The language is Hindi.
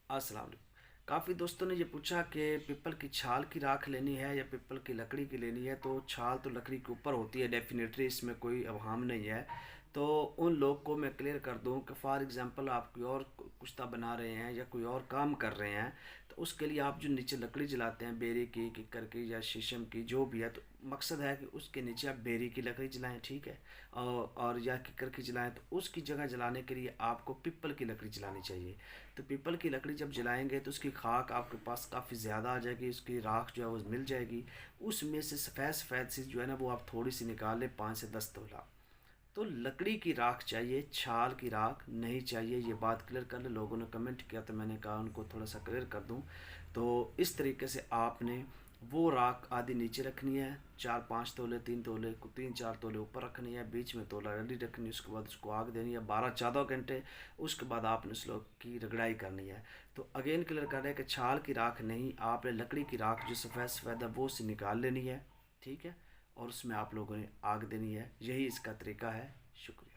अस्सलाम वालेकुम। काफ़ी दोस्तों ने ये पूछा कि पीपल की छाल की राख लेनी है या पीपल की लकड़ी की लेनी है। तो छाल तो लकड़ी के ऊपर होती है डेफिनेटली, इसमें कोई अवहाम नहीं है। तो उन लोग को मैं क्लियर कर दूं कि फॉर एग्जांपल आप कोई और कुश्ता बना रहे हैं या कोई और काम कर रहे हैं, तो उसके लिए आप जो नीचे लकड़ी जलाते हैं बेरी की, किक्कर की या शीशम की जो भी है, तो मकसद है कि उसके नीचे आप बेरी की लकड़ी जलाएं, ठीक है। और या किक्कर की जलाएं, तो उसकी जगह जलाने के लिए आपको पीपल की लकड़ी जलानी चाहिए। तो पीपल की लकड़ी जब जलाएंगे तो उसकी खाक आपके पास काफ़ी ज़्यादा आ जाएगी, उसकी राख जो है वो मिल जाएगी। उसमें से सफ़ेद सफ़ेद सी जो है ना वो आप थोड़ी सी निकाल लें, 5 से 10 तोला। तो लकड़ी की राख चाहिए, छाल की राख नहीं चाहिए। ये बात क्लियर कर ले, लोगों ने कमेंट किया तो मैंने कहा उनको थोड़ा सा क्लियर कर दूं। तो इस तरीके से आपने वो राख आधी नीचे रखनी है, 4-5 तोले, 3 तोले, 3-4 तोले ऊपर रखनी है, बीच में तोला रेडी रखनी है। उसके बाद उसको आग देनी है 12-14 घंटे। उसके बाद आपने उस लोग की रगड़ाई करनी है। तो अगेन क्लियर कर रहे हैं कि छाल की राख नहीं, आपने लकड़ी की राख जो सफ़ेद सफ़ेद है वो से निकाल लेनी है, ठीक है। और उसमें आप लोगों ने आग देनी है। यही इसका तरीका है। शुक्रिया।